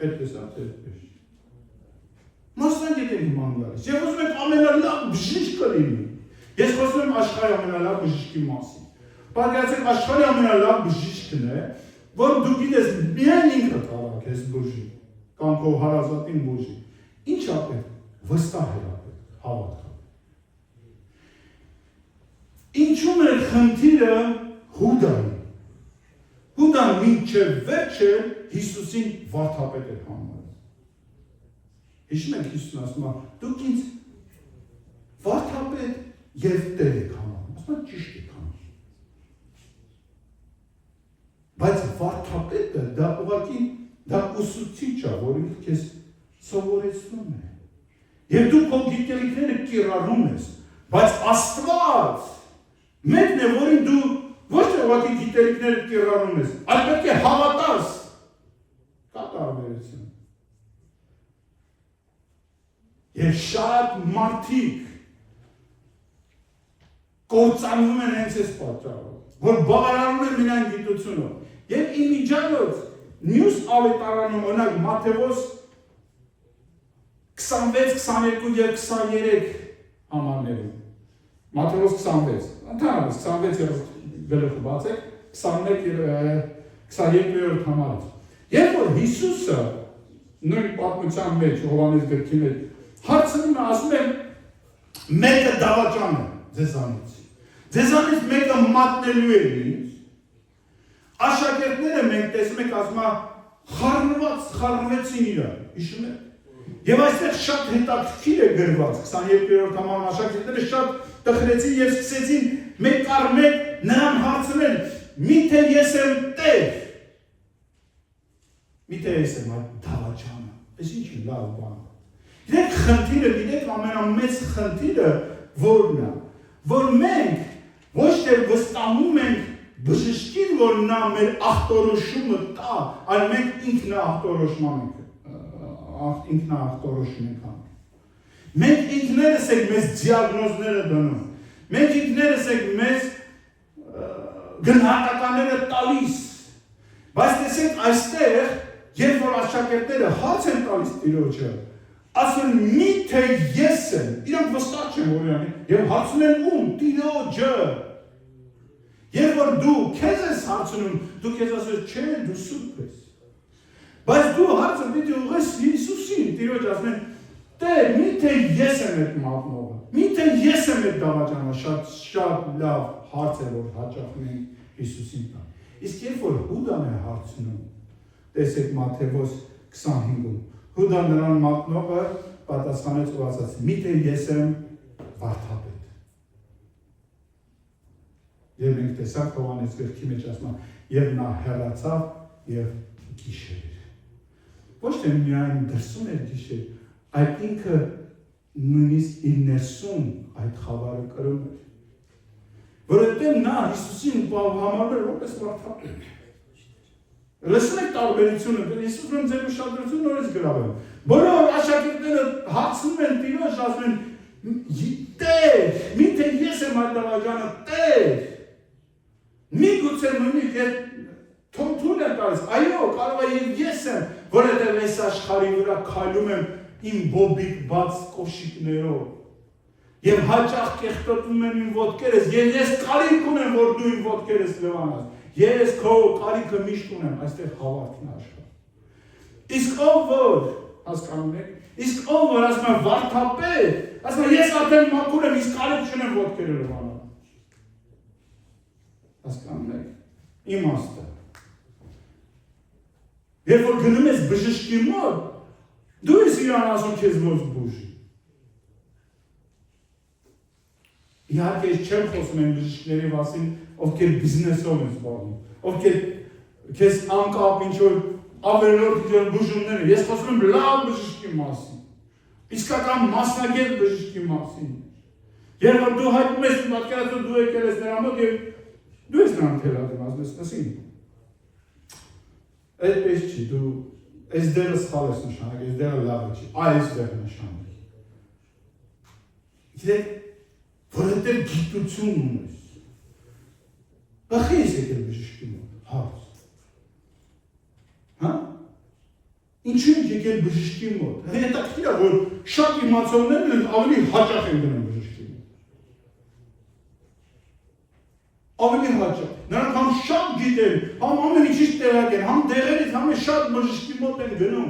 Այդպես է, այդպես։ Մասնագետ ենք ման գալիս։ Եվ ուզում ենք ամենալավ բժիշկը լինի։ Ես խոսում եմ աշխարհի ամենալավ բժշկի մասին։ Պատկերացրեք, աշխարհի ամենալավ բժիշկն է, որ դու գիտես միայն ինքը կարող ես բուժի, կամ քո հարազատին բուժի։ Ինչ ապեր, վստահ է ապեր, հավատք։ Ինչու՞մ է խնդիրը Հուդային։ Հուդան մինչև վերջը Հիսուսին վարդապետ էր համարում։ Հիշում եք Հիսուսն ասում է, դուք ինձ վարդապետ եւ Տեր եք համարում, ասում է ճիշտ եք համարում։ Բայց վարդապետը դա ուղղակի դա ուսուցիչ է, որ ինքը քեզ սովորեցնում է։ Եվ դու քո գիտելիքները կիրառում ես, բայց Աստված մեկն է, որին դու ոչ թե ուղղակի գիտելիքները կիրառում ես, այլ պետք է հավատաս։ Կա տարբերություն։ Եվ շատ մարդիկ կործանվում են հենց այս պատճառով, որ բավարարում են միայն գիտությունով։ Եվ իմիջիայլոց մյուս ավետարանում, օրինակ Մատթեոս 26, 22 եւ 23 համարներում։ Մատթեոս 26, ընդհանրապես 26 գլուխը բացեք, 21-22 համարից։ Երբ որ Հիսուսը նույն պատմության մեջ, Հովհաննես գրքի մեջ, հարցնում է, ասում է, մեկը դավաճան է ձեզանից։ Ձեզանից մեկը մատնելու է ինձ։ Աշակերտները մենք տեսնում ենք, ասում է, խառնվեցին իրար, հիշում եք։ Եվ այստեղ շատ հետաքրքիր է գրված, 22-րդ համարում աշակերտները շատ տխրեցին եւ սկսեցին մեկ առ մեկ նրան հարցնել, միթե ես եմ Տեր։ Միթե ես եմ այդ դավաճանը։ Այս ինչ լավ բան։ Գիտեք խնդիրը, գիտեք ամենամեծ խնդիրը որն է, որ մենք ոչ թե վստահում ենք բժշկին, որ նա մեր ախտորոշումը տա, այլ մենք ինքնաախտորոշում ենք անում։ Մենք ինքներս ենք մեզ դիագնոզները դնում, մենք ինքներս ենք մեզ գնահատականները տալիս, բայց տեսեք այստեղ, երբ որ աշակերտները հարց են տալիս Տիրոջը, ասում միթե ես եմ, իրանք վստահ չեն որ իրան, եւ հարցնում են ում, Տիրոջը։ Երբ որ դու քեզ ես հարցնում, դու քեզ ասես, չէ, դու սուրբ ես։ Բայց դու հարցը պիտի ուղղես Հիսուսին, Տիրոջ ասում են, Տեր, միթե ես եմ այդ մատնողը, միթե ես եմ այդ դավաճանը, շատ լավ հարց է, որ հաճախ մենք Հիսուսին տան։ Իսկ երբ որ Հուդան է հարցնում, տեսեք Մատթեոս 25-ում, Հուդան նրան մատնողը պատասխանեց ու ասաց, միթե ես եմ վարդապետ։ Եվ մենք տեսանք Հովհաննես գրքի մեջ ասում, եւ նա հեռացավ եւ գիշեր էր։ Ոչ թե միայն դրսում էր գիշեր, այլ ինքը նույնիսկ իր ներսում այդ խավարը կրում էր։ Որովհետեւ նա Հիսուսին համարում էր որպես վարդապետ։ Լսում եք տարբերությունը, Հիսուսն ում ձեր ուշադրությունը նորից գրավում։ Բոլոր աշակերտները հարցնում են Տիրոջ, ասում են, Տեր, միթե ես եմ այդ դավաճանը, Տեր։ Միգուցե նույնիսկ թույլ է տալիս, այո, կարող է եւ ես եմ, որովհետեւ այս աշխարհի վրա քայլում եմ իմ բոբիկ բաց կոշիկներով։ Եվ հաճախ կեղտոտում եմ իմ ոտքերս, եւ ես կարիք ունեմ, որ դու իմ ոտքերս լվանաս։ Ես քո կարիքը միշտ ունեմ, այստեղ հավատքն է աշխարհ։ Իսկ ով որ, հասկանում եք, իսկ ով որ ասում է վարդապետ, ասում է ես արդեն մաքուր եմ, իսկ կարիք չունեմ ոտքերը լվանալ։ Հասկանում եք, իմաստը։ Երբ որ գնում ես բժշկի մոտ, դու ես իրան ասում քեզ ոնց բուժի։ Իհարկե չեմ խոսում են բժիշկների մասին, ովքեր բիզնեսով են զբաղվում, ովքեր քեզ անկապ ինչ-որ ավելորդ բուժումներ են, ես խոսում եմ լավ բժշկի մասին, իսկական մասնագետ բժշկի մասին։ Երբ որ դու հայտնում ես պատկերացրու դու եկել ես նրա մոտ եւ դու ես նրան թելադրում, ասում ես լսին։ Այդպես չի, դու այս դերը սխալ ես նշանակել, այս դերը լավը չի, այս դերը նշանակել։ Գիտեք, որովհետև գիտություն ունես։ Բախի ես եկել բժշկի մոտ, հարց։ Հա? Ինչու եք եկել բժշկի մոտ։ Հետաքրքիր է, որ շատ իմացողներն ավելի հաճախ են գնում բժշկի մոտ։ Ավելի հաճախ։ Նրանք համ շատ գիտեն, համ ամեն ինչից տեղյակ են, համ դեղերից համ շատ բժշկի մոտ են գնում։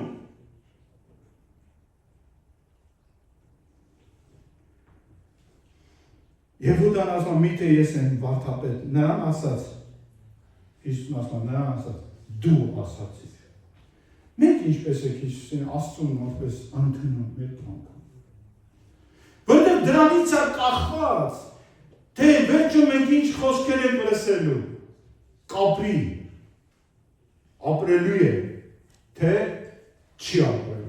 Եվ Հուդան ասում, միթե ես եմ վարդապետ, նրան ասաց, Հիսուսն ասում, նրան ասաց, դու ասացիր։ Մենք ինչպես եք Հիսուսին Աստծուն որպես ընդունում մեր կյանքում։ Որտեղ դրանից է կախված, թե վերջում մենք ինչ խոսքեր ենք լսելու, կապրի, ապրելու է, թե չի ապրելու։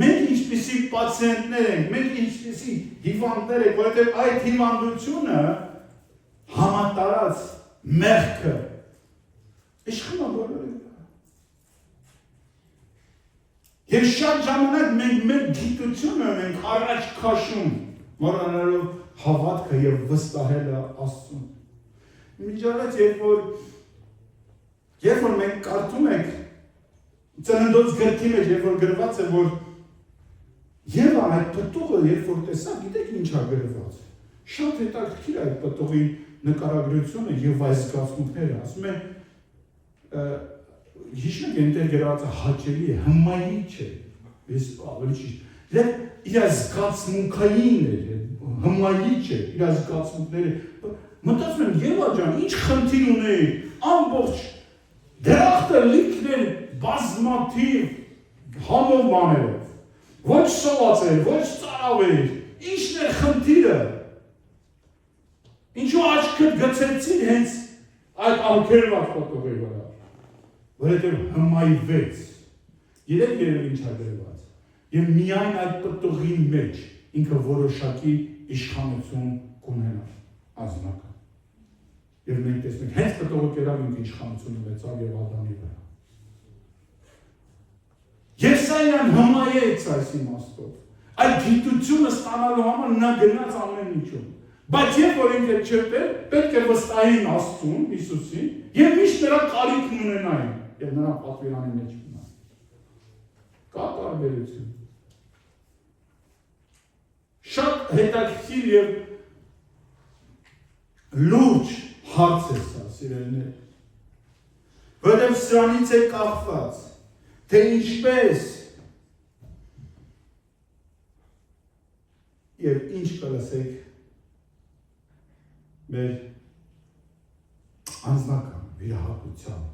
Մենք ինչպիսի պացիենտներ ենք, մենք ինչպիսի հիվանդներ ենք, որովհետև այդ հիվանդությունը համատարած մեղքը իշխում է բոլորի վրա։ Եվ շատ ժամանակ մենք մեր գիտությունը մենք առաջ քաշում, մոռանալով հավատքը եւ վստահելը Աստծուն։ Միջավայր երբ որ մենք կարդում ենք ծննդոց գրքի մեջ, երբ որ գրված է, որ Եվան այդ պտուղը, երբ որ տեսա, գիտեք ինչ է գրված։ Շատ հետաքրքիր է այդ պտուղի նկարագրությունը եւ այս զգացմունքները, ասում է հիշում եք այնտեղ գրված է հաճելի է, հմայիչ է, ես ավելի ճիշտ։ Իր զգացմունքային է, հմայիչ է, իր զգացմունքները։ Մտածում եմ, Եվա ջան, ինչ խնդիր ունեի, ամբողջ դրախտը լիքն բազմաթիվ համով բաներով։ Ոչ սոված էր, ոչ ծարավ էր, ինչն էր խնդիրը։ Ինչու աչքդ գցեցին հենց այդ ալքերված պտուղի վրա, որովհետև հմայվեց, երեք երևի ինչ ագրված, և միայն այդ պտուղի մեջ ինքը որոշակի իշխանություն կունենար, ազնական։ Եվ մենք տեսնենք, հենց պտուղը կերավ ինքը իշխանություն ունեցավ և Ադամի վրա։ Եսայիան հմայեց այս իմաստով, այդ գիտությունը ստանալու համար նա գնաց ամեն ինչում, բայց երբ որ ինքը չտեր, պետք է վստահեին Աստծուն, Հիսուսին, և միշտ նրա կարիքն ունենային, և նրա պատվիրանի մեջ մնան։ Կա տարբերություն։ Շատ հետաքրքիր և լուրջ հարց է սա, սիրելիներ, որովհետև սրանից է կախված, թե ինչպես և ինչ կլսեք մեր անձնական վիրահատությամբ,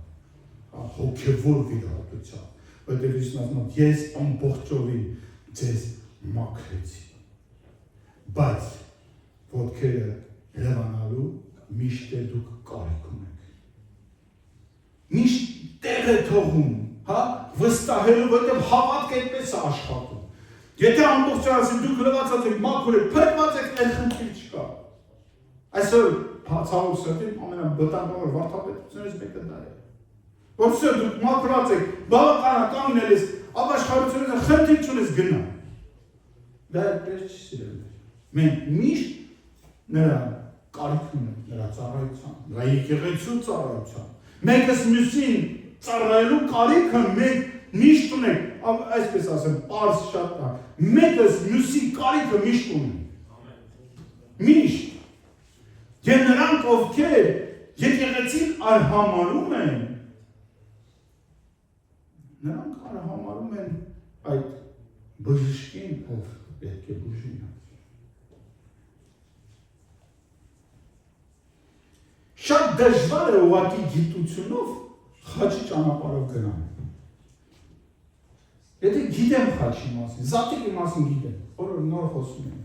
հոգևոր վիրահատությամբ, որովհետև Հիսուսն ասում է, ես ամբողջովին ձեզ մաքրեցի, բայց ոտքերը լվանալու միշտ է դուք կարիք ունեք, միշտ տեղ է թողում, վստահելու, որովհետև հավատք այդպես է աշխատում, եթե ամբողջացին դուք լվացած եք, մաքուր եք, փրկված եք, այլ խնդիր չկա, այսօր ցավոք սրտի ամենաբտանգավոր վարդապետությունից մեկը դա է, որ դուք մաքրած եք, բավականական ես, ապաշխարությունից խնդիր չունես գնա, դա այդպես չի սիրել, մենք միշտ նրա կարիքն ունենք, նրա ծառայության, նրա եկեղեցու ծառայության, մեկս մյուսին ծառայելու կարիքը մենք միշտ ունենք, այսպես ասեմ, պարզ շատ կա, մեկս մյուսի կարիքը միշտ ունենք, միշտ, և նրանք ովքեր եկեղեցին արհամարում են, նրանք արհամարում են այդ բժշկին, ով պետք է բուժին։ Շատ դժվար է ուղղակի գիտությունով խաչի ճանապարհով գնալ։ Եթե գիտեմ խաչի մասին, զատիկի մասին գիտեմ, որ նոր խոսում եմ։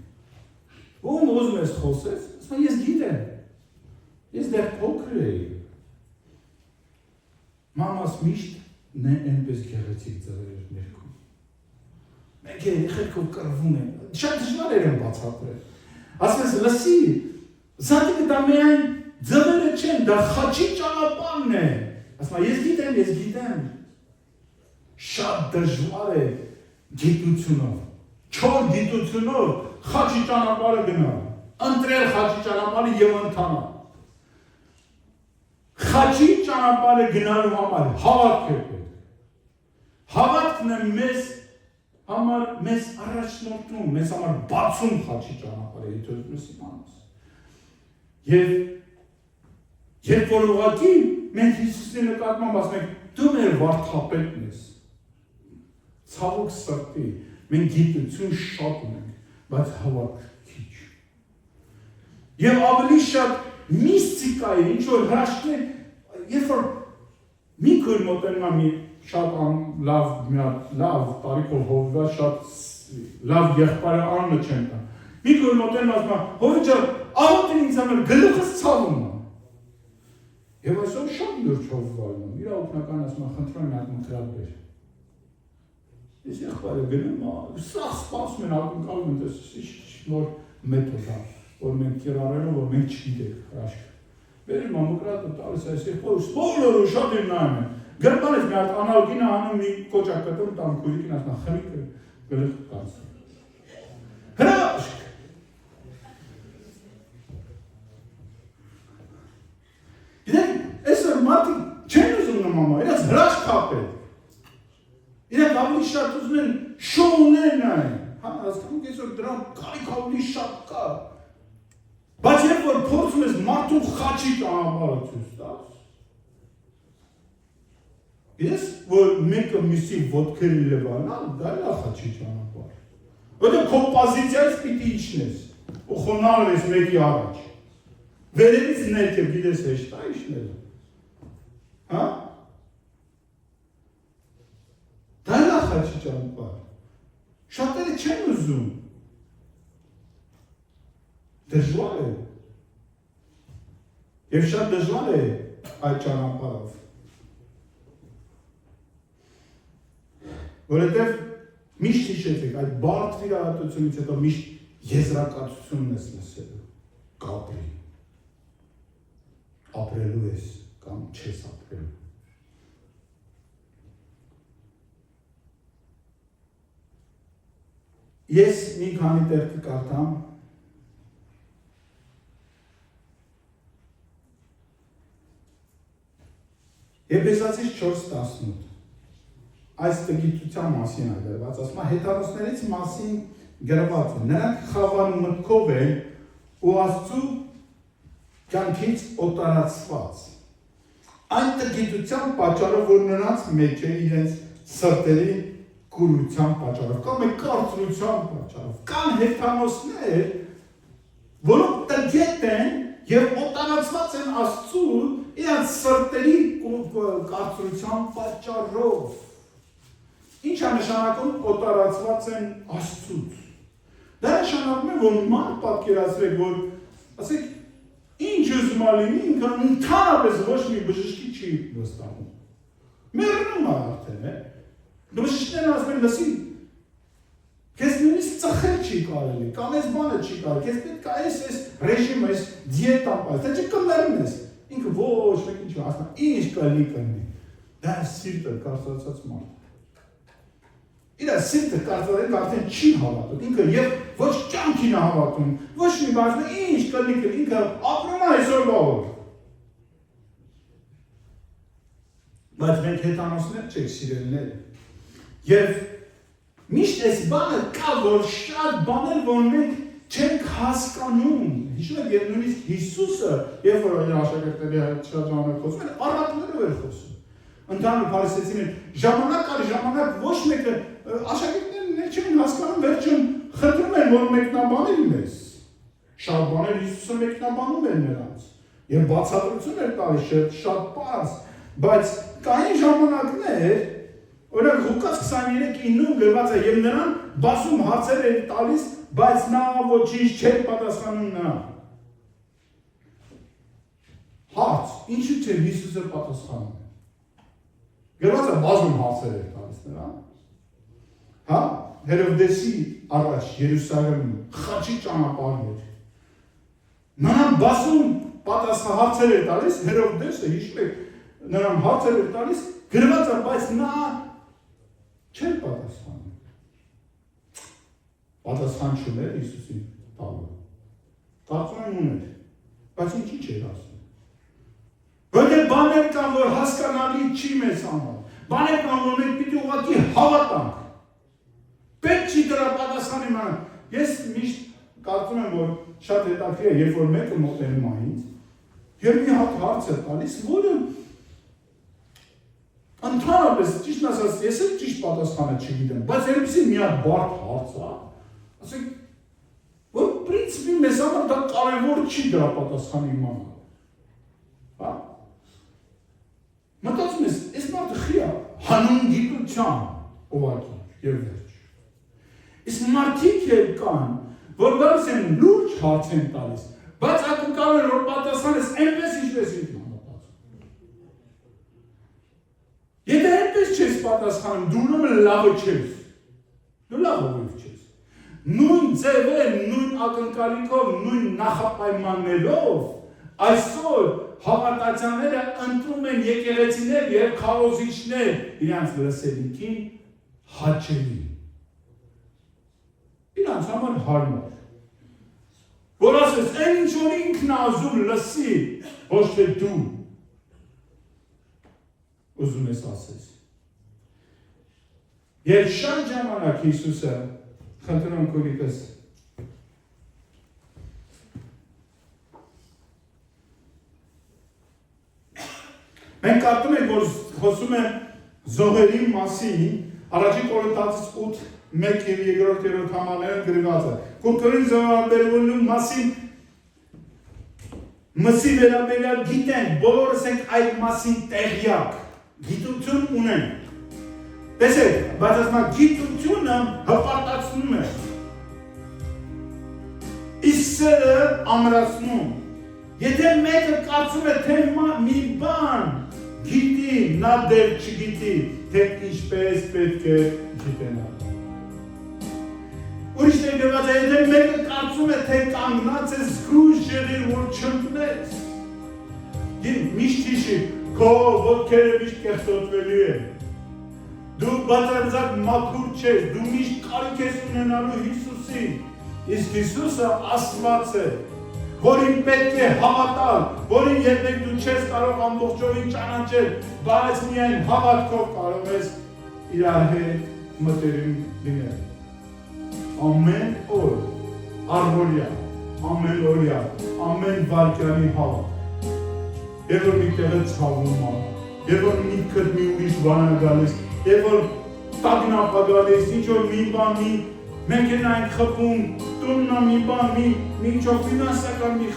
Ում ուզում ես խոսես, ասում ես գիտեմ։ Ես դեռ փոքր էի։ Մամաս միշտ այնպես գեղեցիկ ձևեր էր ներքում։ Մենք երեխեքով կռվում են, շատ դժվար էր բացատրել։ Ասում ես լսի, զատիկը դա միայն ձևերը չեն, դա խաչի ճանապարհն է։ Ասում ես գիտեմ։ Շատ դժվար է գիտությունով, չոր գիտությունով խաչի ճանապարհը գնալ, ընտրել խաչի ճանապարհը եւ ընթանալ։ Խաչի ճանապարհը գնալու համար հավատք է պետք։ Հավատքն է մեզ առաջնորդում, մեզ համար բացում խաչի ճանապարհը, եթե ուզում ես իմանաս։ Եվ երբ որ ուղղակի մենք Հիսուսի նկատմամբ ասում ենք, դու մեր վարդապետն ես, ցավոք սրտի, մենք գիտություն շատ ունենք, բայց հավատք քիչ։ Եվ ավելի շատ միստիկա է, ինչ որ հրաշքներ, երբ որ մի քույր մոտենում է մի շատ լավ տարիքով հովիվա, շատ լավ եղբայրը անունը չեմ տա։ Մի քույր մոտենում ասում է, հովի ջան, աղոթին ինձ համար գլուխս ցավում է։ Եվ այսօր շատ լուրջ հովվալնում, իր օգնական ասում է, խնդրում եմ այդ մտրատ բեր։ Ես եղբայրը գնում, սաղ սպասում են, ակնկալում են, ինչ նոր մեթոդ է, որ մենք կիրառելով, որ մենք չգիտենք հրաշքը։ Բերում մամուկրատը տալիս այս եղբայրը, բոլորը շատ են նայում են։ Գրպանից մի հատ անալգին է անում, մի կոճակ կտում, տամ քույրիկին ասում է, խմիքը գլուխ կանցնում։ Հրաշք։ Այսօր մարդիկ չեն ուզում նման, իրենց հրաշք կապել։ Իրենք ավելի շատ ուզում են շոուներ նայեն, հասկանում այսօր դրանք կարիք ավելի շատ կա։ Բայց երբ որ փորձում ես մարդուն խաչի ճանապարհը ցույց տաս, ես որ մեկը մյուսի ոտքերը լվանալ, դա է խաչի ճանապարհ։ Որտեղ քո պոզիցիայից պիտի իջնես, ու խոնարհ ես մեկի առաջ։ Վերևից ներքև գիտես հեշտ է իջնելը։ Հա? Դա է խաչի ճանապարհ։ Շատերը չեն ուզում։ Դժվար է։ Եվ շատ դժվար է այդ ճանապարհով։ Որովհետև միշտ հիշեցեք, այդ բարդ վիրահատությունից հետո միշտ եզրակացությունն ես լսելու, կապրի, ապրելու ես կամ չես ապրելու։ Ես մի քանի տեղ կկարդամ, Եփեսացիս 4:18 այս տգիտության մասին է գրված, ասում է հեթանոսներից մասին գրված է, նրանք խավար մտքով են ու Աստծու կյանքից օտարացված։ Այն տգիտության պատճառով, որ նրանց մեջ է իրենց սրտերի կուրության պատճառով, կամ կարծրության պատճառով, կան հեթանոսներ, որոնք տգետ են և օտարացված են Աստծու իրենց սրտերի կարծրության պատճառով։ Ինչ է նշանակում օտարացված են Աստծուց։ Դա նշանակում է, որ մարդ պատկերացրեք, որ ասեք, ինչ ուզում է լինի, ինքը ընդհանրապես ոչ մի բժշկի չի վստահում։ Մեռնում է արդեն, բժիշկներն ասում են, լսի, քեզ նույնիսկ ծխել չի կարելի, կամ այս բանը չի կարելի, քեզ պետք է այս ռեժիմը, այս դիետան պայս, դա չի կմեռնես։ Ինքը ոչ մեկ ինչ ասում, ինչ կլինի։ Դա սիրտը կարծրացած մարդ։ Իր սիրտը կարծրացած արդեն չի հավատում, ինքը և ոչ կյանքին է հավատում, ոչ մի բան, ինչ կլինի, ինքը ապրում է այսօրվա օր։ Բայց մենք հեթանոսներ չենք սիրելիներ։ Եվ միշտ այս բանը կա, որ շատ բաներ, որ մենք չենք հասկանում։ Հիշում եք, և նույնիսկ Հիսուսը, երբ որ իր աշակերտների շատ ժամանակ խոսում են, առակներով էր խոսում։ Ընդհանուր փարիսեցիներ, ժամանակ առ ժամանակ ոչ մեկը աշակերտներն չեն հասկանում, վերջում խնդրում են, որ մեկնաբանել մեզ։ Շատ բաներ Հիսուսը մեկնաբանում էր նրանց։ Եվ բացատրություն էր տալիս շատ պարզ, բայց կային ժամանակներ, օրինակ Ղուկաս 23:9 գրված է, և նրան բազում հարցեր էր տալիս, բայց նա ոչինչ չէր պատասխանում նրան։ Հարց, ինչու՞ չէ Հիսուսը պատասխանում։ Գրված է բազում հարցեր էր տալիս նրան։ Հա, Հերովդեսի առաջ Երուսաղեմում խաչի ճանապարհն էր։ Նրան բազում հարցեր էր տալիս, Հերովդեսը, հիշում եք, նրան հարցեր էր տալիս, գրված է, բայց նա չէր պատասխանում։ Պատասխան չուներ Հիսուսին տալու։ Կարծում եմ ուներ, բայց ինչի չէր ասում։ Որտեղ բաներ կան, որ հասկանալի չի մեզ համար։ Բաներ կան, որ մենք պիտի ուղղակի հավատանք։ Պետք չի դրա պատասխան իմանալ։ Ես միշտ կարծում եմ, որ շատ հետաքրքիր է, երբ որ մեկը մոտենում է ինձ, եւ մի հատ հարց է տալիս, որը ընդհանրապես ճիշտ ասած, ես էլ ճիշտ պատասխանը չգիտեմ, բայց երբեմն մի հատ բարդ հարց է, ասենք, որ պրինցիպի մեզ համար դա կարևոր չի դրա պատասխանը իմանալ։ Հա։ Մտածում ես, այս մարդը խի է հանուն գիտության ուղղակի եւ վերջ։ Իսկ մարդիկ էլ կան, որ գալիս են լուրջ հարց են տալիս, բայց ակնկալում են, որ պատասխանես այնպես ինչպես ինքն է մտածում։ Եթե այնպես չես պատասխանում, դու ուրեմն լավը չես։ Դու լավը չես։ Նույն ձևեր, նույն ակնկալիքով, նույն նախապայմաններով այսօր հավատացյալները ընտրում են եկեղեցիներ եւ քարոզիչներ իրանց լսելիքին հաճելի։ Իրանց համար հարմար։ Որ ասես, այն ինչ որ ինքն ազում լսի, ոչ թե դու ուզում ես ասես։ Եվ շատ ժամանակ Հիսուսը խնդրում քուրիկս մենք կարդում ենք, որ խոսում է զոհերի մասին, առաջին Կորինթացիս 8:1 եւ 2-րդ համարներում գրված է։ Կորինթ զոհաբերվելու մասին մսի վերաբերյալ գիտենք, բոլորս ենք այդ մասին տեղյակ, գիտություն ունենք։ Տեսեք, բայց ասма գիտությունը հպարտացնում է։ Իսկ սերը ամրացնում։ Եթե մեկը կարծում է, թե մի բան գիտի, նա դեռ չգիտի, թե ինչպես պետք է գիտենալ։ Ուրիշ ներգրված է, եթե մեկը կարծում է, թե կանգնած է զգույշ եղիր, որ չընկնես։ Միշտ հիշի, քո ոտքերը միշտ կեղտոտվելու են։ Դու բացարձակ մաքուր չես, դու միշտ կարիք ես ունենալու Հիսուսին, իսկ Հիսուսը Աստված է, որին պետք է հավատալ, որին երբեք դու չես կարող ամբողջովին ճանաչել, բայց միայն հավատքով կարող ես իր հետ մտերիմ լինել։ Ամեն օր, առօրյա, ամեն օրյա, ամեն վայրկյանի հավատ։ Երբ որ մի տեղը ցավում է, երբ որ միտքդ մի ուրիշ բան է գալիս, երբ որ տագնապ է գալիս, ինչ որ մի բան, մի մեքենա են խփում, տունն է մի բան, մի ինչ-որ ֆինանսական մի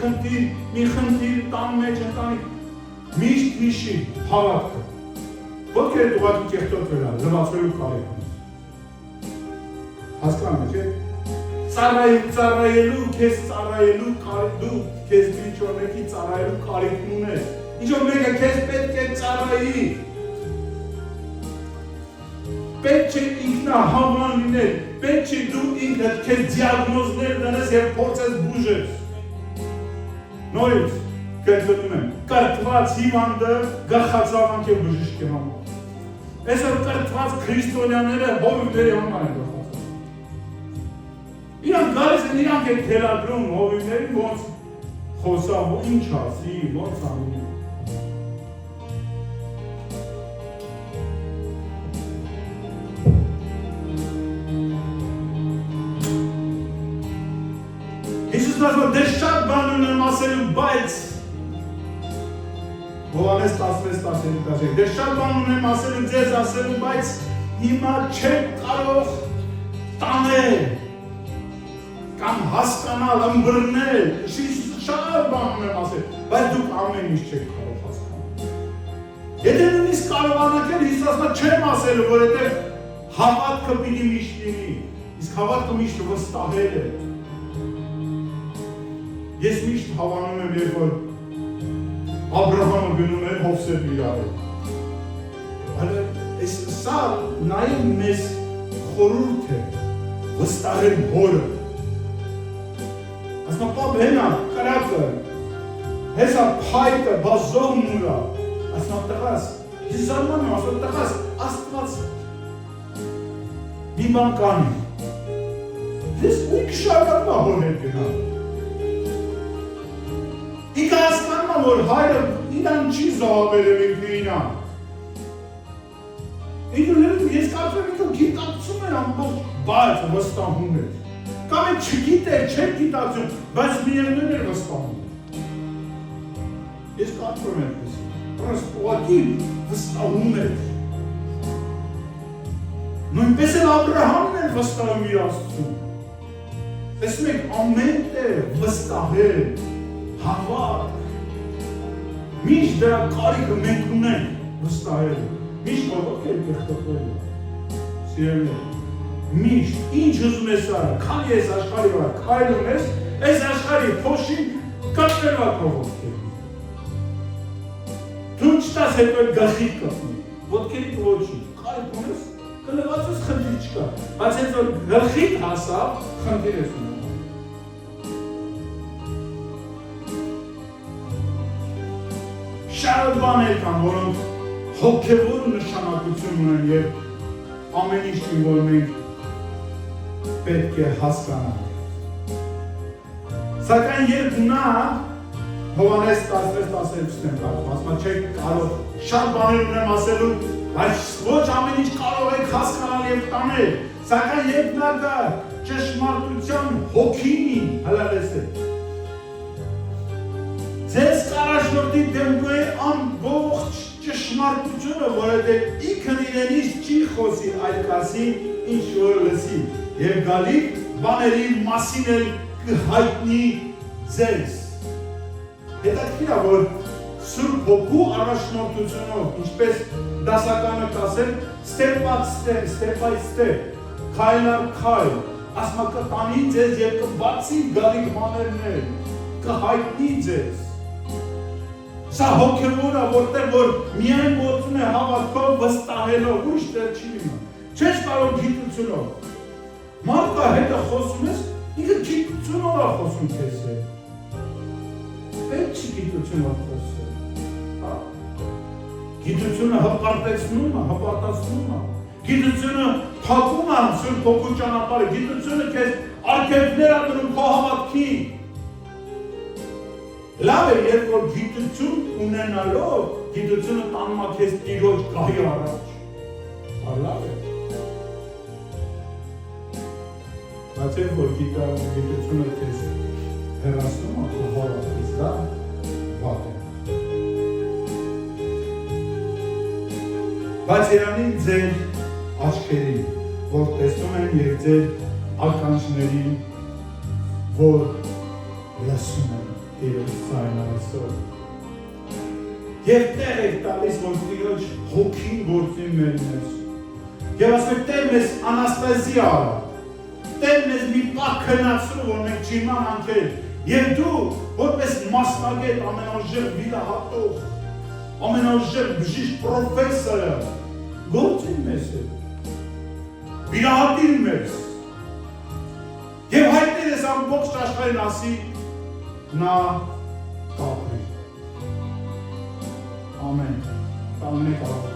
խնդիր, տան մեջ ընտանիք, միշտ հիշի հավատքը։ Ոտքերդ ուղղակի կեղտոտվել է, լվացվելու կարիք ունես։ Հասկանում եք, ծառայելու, քեզ ծառայելու կարիք, դու քեզ ինչ-որ մեկի ծառայելու կարիք ունես։ Ինչ-որ մեկը քեզ պետք է ծառայի։ Պետք չէ ինքնահավան լինել, պետք չէ դու ինքդ քեզ դիագնոզներ դնես և փորձես բուժես։ Նորից կրկնում եմ, կրթված հիվանդը գլխացավանք է բժիշկի համար։ Այսօր կրթված քրիստոնյաները հովիվների համար են գլխացավ։ Իրանք գալիս են, իրանք են թելադրում հովիվներին, ոնց խոսավ, ինչ ասի, ոնց անի։ Հիսուսն ասում է, դե շատ բան ունեմ ասելու, բայց Հովհաննես 16:15 դե շատ բան ունեմ ասելու, ձեզ ասելու, բայց հիմա չեք կարող տանել կամ հասկանալ, ըմբռնել, շատ բան ունեմ ասել, բայց դուք ամեն ինչ չեք կարող հասկանալ։ Եթե նույնիսկ կարողանաք էլ Հիսուսն ասում է, չեմ ասելու, որովհետև հավատքը պիտի միշտ լինի, իսկ հավատքը միշտ վստահել է։ Ես միշտ հավանում եմ, երբ որ Աբրահամը գնում էր Հովսեփ իրար հետ։ Սա նաև մեզ խորհուրդ է վստահել հորը։ Ասում է, պապ հենա, կրակը, հեսա փայտը, բազողն ուրա։ Ասում է, տղաս, ես զարմանում եմ, ասում է, տղաս, Աստված մի բան կանի։ Ես ու կշարակում է հոր հետ գնալ։ Ինքը հասկանում է, որ հայրը իրան չի զոհաբերել ինքնինա։ Ես կարծում եմ, ինքը գիտակցում էր ամբողջ, բայց վստահում էր։ Կամ է չգիտեր, չէր գիտակցում, բայց միևնույն էր վստահում։ Ես կարծում եմ այդպես, պրոստ ուղղակի վստահում էր։ Նույնպես էլ Աբրահամն էր վստահում իր Աստծուն։ Տեսնում եք, ամեն տեղ վստահել, հավատ, միշտ դրա կարիքը մենք ունենք վստահել, միշտ ոտքեր կեղտոտվել, սիրելի, միշտ, ինչ ուզում ես արա, քանի ես աշխարհի վրա քայլում ես, այս աշխարհի փոշին կապտելու քո ոտքերը։ Դու չտաս հետո գլխիդ կապնի, ոտքերիդ ոչինչ, կարիք ունես, կլվացուս խնդիր չկա, բայց հենց որ գլխիդ հասավ, խնդիր ես ունեմ։ Շատ բաներ կան, որոնք հոգևոր նշանակություն ունեն և ամեն ինչ որ մենք պետք է հասկանանք։ Սակայն երբ նա Հովհաննես 16:12-ն եմ կարդում, ասում է, չեք կարող, շատ բաներ ունեմ ասելու, բայց ոչ ամեն ինչ կարող եք հասկանալ և տանել, սակայն երբ նա գա ճշմարտության հոգին, հələ լսեք։ Ձեզ կառաջնորդի դեմքու է ամբողջ ճշմարտությունը, որովհետև ինքն իրենից չի խոսի, այլ կասի, ինչ որ լսի, և գալիք բաների մասին էլ կհայտնի ձեզ։ Հետաքրքիր է, որ Սուրբ Հոգու առաջնորդությունով, ինչպես դասականը կասել, step by step, քայլ առ քայլ, ասում է կտանի ձեզ և կբացի գալիք բաներներ, կհայտնի ձեզ։ Սա հոգևոր է, որտեղ որ միայն գործում է հավատքով, վստահելով, ուրիշ տեղ չի լինում։ Չես կարող գիտությունով։ Մարդը հետը խոսում ես, ինքը գիտությունով է խոսում քեզ հետ։ Պետք չի գիտությունով խոսել։ Գիտությունը հպարտեցնում է, հպարտացնում է։ Գիտությունը փակում է Սուրբ Հոգու ճանապարհը, գիտությունը քեզ արգելքներ է դնում քո հավատքին։ Լավ է, երբ որ գիտություն ունենալով, գիտությունը տանում է քեզ Տիրոջ գահի առաջ։ Լավ է։ Բայց երբ որ գիտությունը քեզ հեռացնում է քո հավատքից, դա վատ է։ Բայց Երանի ձեր աչքերին, որ տեսնում են և ձեր ականջներին, որ լսում են Տիրոջ ձայնը այսօր։ Եվ տեղ եք տալիս, որ Տիրոջ հոգին գործի մեր մեջ։ Եվ ասում եք, Տեր մեզ անաստազիա արա, Տեր մեզ մի պահ քննացրու, որ մենք չիմանանք անկել։ Եվ դու, որպես մասնագետ, ամենաուժեղ վիրահատող, ամենաուժեղ բժիշկ պրոֆեսորը, գործին մեզ հետ, վիրահատիր մեզ, և հայտներ ես ամբողջ աշխարհին ասի, նա կապրի։ Ամեն, ամեն կարող